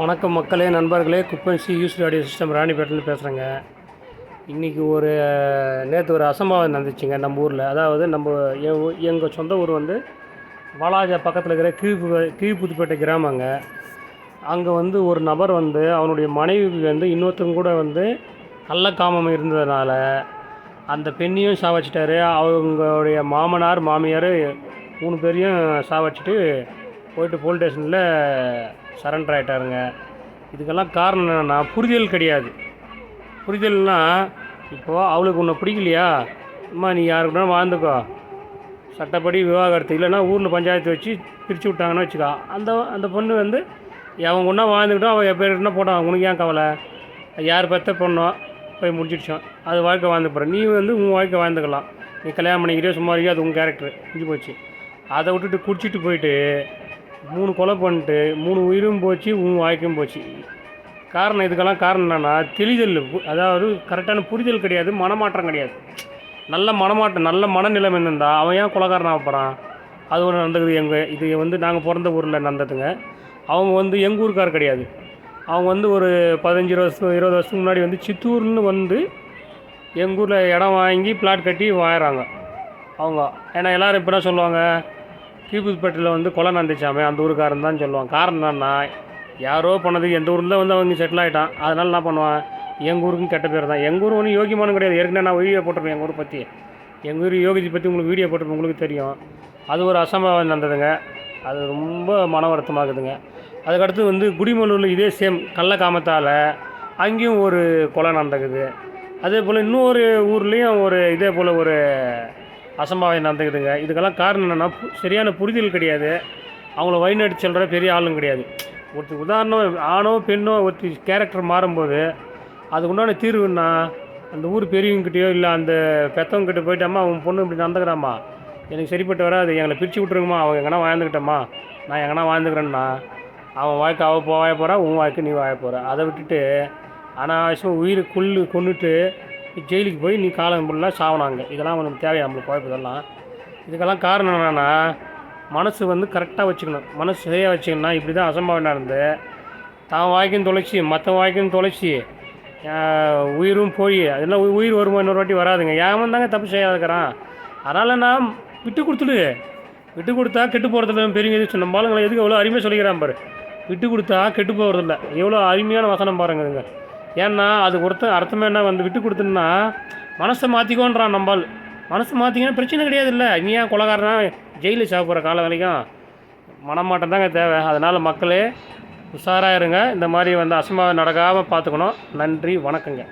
வணக்கம் மக்களே, நண்பர்களே. குப்பன்சி யூஸ்டு ஆடியோ சிஸ்டம் ராணிப்பேட்டிலேருந்து பேசுகிறேங்க. இன்றைக்கி நேற்று ஒரு அசம்பாவிதம் நடந்துச்சுங்க நம்ம ஊரில். அதாவது எங்கள் சொந்த ஊர் வாலாஜா பக்கத்தில் இருக்கிற கீழ்புதுப்பேட்டை கிராமங்க. அங்கே ஒரு நபர் அவனுடைய மனைவிக்கு இன்னொருத்தங்க கூட கள்ளக்காமம் இருந்ததுனால அந்த பெண்ணையும் சாவச்சிட்டாரு. அவங்களுடைய மாமனார் மாமியார் 3 பேரையும் சாவச்சிட்டு போயிட்டு போலீஸ் ஸ்டேஷனில் சரண்டர் ஆகிட்டாருங்க. இதுக்கெல்லாம் காரணம் என்னென்னா புரிதல் கிடையாது. புரிதல்னால் இப்போது அவளுக்கு உன்னை பிடிக்கலையா, அம்மா நீ யாருக்குன்னா வாழ்ந்துக்கோ, சட்டப்படி விவாகரத்து இல்லைன்னா ஊரில் பஞ்சாயத்து வச்சு பிரித்து விட்டாங்கன்னு வச்சுக்கோ. அந்த பொண்ணு அவங்க ஒன்றா வாழ்ந்துக்கிட்டோம், அவள் எப்போ என்ன போட்டான், உனக்கு ஏன் கவலை, யார் பெற்ற பொண்ணோ போய் முடிச்சிடுச்சோம், அது வாழ்க்கை வாழ்ந்து போகிறேன். நீ உன் வாழ்க்கை வாழ்ந்துக்கலாம், நீ கல்யாணம் பண்ணிக்கிறியோ சும்மா இருக்கியோ, அது உங்கள் கேரக்டர் முடிஞ்சு போச்சு. அதை விட்டுட்டு குடிச்சிட்டு போயிட்டு 3 கொலை பண்ணிட்டு 3 உயிரும் போச்சு, உன் வாழ்க்கையும் போச்சு. காரணம் இதுக்கெல்லாம் காரணம் என்னென்னா தெளிதல், அதாவது கரெக்டான புரிதல் கிடையாது, மனமாற்றம் கிடையாது. நல்ல மனமாற்றம், நல்ல மனநிலைமை இருந்தால் அவன் ஏன் கொலைகாரன் ஆகப்போகிறான். அது ஒன்று நடந்தது. இது நாங்கள் பிறந்த ஊரில் நடந்ததுங்க. அவங்க எங்கள் ஊருக்கார் கிடையாது. அவங்க ஒரு 15-20 வருஷத்துக்கு முன்னாடி சித்தூர்னு எங்கள் ஊரில் இடம் வாங்கி பிளாட் கட்டி வாழறாங்க அவங்க. ஏன்னா எல்லோரும் இப்போ என்ன சொல்லுவாங்க, கீழ்புதுப்பேட்டையில் கொலை நடந்துச்சாமே அந்த ஊருக்காரன் தான் சொல்லுவாங்க. காரணம் என்னன்னா, யாரோ பண்ணது எந்த ஊரில் அவங்க செட்டில் ஆகிட்டான், அதனால் என்ன பண்ணுவான், எங்கள் ஊருக்கும் கெட்ட பேர் தான். எங்கள் ஊர் ஒன்றும் யோகியமானும் கிடையாது. ஏற்கனவே நான் வீடியோ போட்டிருப்பேன் எங்கள் ஊரை பற்றி, எங்கள் ஊர் யோகிஜி பற்றி உங்களுக்கு வீடியோ போட்டிருப்பேன், உங்களுக்கு தெரியும். அது ஒரு அசம்பாவிதம் நடந்ததுங்க. அது ரொம்ப மன வருத்தமாகுதுங்க. அதுக்கடுத்து குடிமல்லூரில் இதே சேம் கள்ளக்காமத்தால் அங்கேயும் ஒரு கொலை நடந்துக்குது. அதே போல் இன்னொரு ஊர்லேயும் இதே போல் ஒரு அசம்பாவிதம் நடந்துக்குதுங்க. இதுக்கெல்லாம் காரணம் என்னென்னா சரியான புரிதல் கிடையாது. அவங்கள வழிநடத்தி செல்கிற பெரிய ஆளும் கிடையாது. ஒருத்தர் உதாரணம் ஆணோ பெண்ணோ ஒருத்தர் கேரக்டர் மாறும்போது அதுக்கு உண்டான தீர்வுன்னா அந்த ஊர் பெரியவங்ககிட்டயோ இல்லை அந்த பெற்றவங்ககிட்ட போயிட்டாமா, அவன் பொண்ணு இப்படி நடந்துக்கிறாம்மா, எனக்கு சரிப்பட்டு வராது, எங்களை பிரித்து விட்ருங்கம்மா, அவங்க எங்கன்னா வாழ்ந்துக்கிட்டம்மா, நான் எங்கன்னா வாழ்ந்துக்கிறேன்னா அவன் வாழ்க்கை அவள் வாழ போகிறா, உன் வாழ்க்கை நீ வாழ போகிற. அதை விட்டுட்டு அனாவசியமாக உயிரை கொண்டுட்டு ஜெயிலுக்கு போய் நீ காலம் ஃபுல்லாக சாவனாங்க. இதெல்லாம் நமக்கு தேவையா, நம்மளுக்கு குழப்பதெல்லாம். இதுக்கெல்லாம் காரணம் என்னென்னா மனசு கரெக்டாக வச்சுக்கணும். மனசு சரியாக வச்சுக்கணும்னா இப்படி தான் அசம்பாவிதம் இருந்து தான் வாய்க்கும் தொலைச்சி மற்ற வாய்க்கும் தொலைச்சி உயிரும் போய் அதெல்லாம் உயிர் வருமா, இன்னொரு வாட்டி வராதுங்க. ஏன் தாங்க தப்பு செய்யாதுக்கிறான். அதனால் நான் விட்டு கொடுத்தா கெட்டு போகிறதில்ல. பெரிய நம்ம ஆளுங்களை எதுக்கு எவ்வளோ அருமையாக சொல்லிக்கிறான் பாரு, விட்டு கொடுத்தா கெட்டு போகிறதில்ல. எவ்வளோ அருமையான வசனம் பாருங்கதுங்க. ஏன்னா அது அர்த்தமே என்ன, விட்டு கொடுத்துன்னா மனசை மாற்றிக்கோன்றான். நம்பால் மனசை மாற்றிங்கன்னா பிரச்சனை கிடையாது. இல்லை நீ ஏன் கொலைகாரனா ஜெயிலில் சாப்பிட்ற காலம் வரைக்கும் மனமாட்டம் தாங்க தேவை. அதனால் மக்களே உஷாராக இருங்க. இந்த மாதிரி அசம்பாவிதம் நடக்காமல் பார்த்துக்கணும். நன்றி, வணக்கங்க.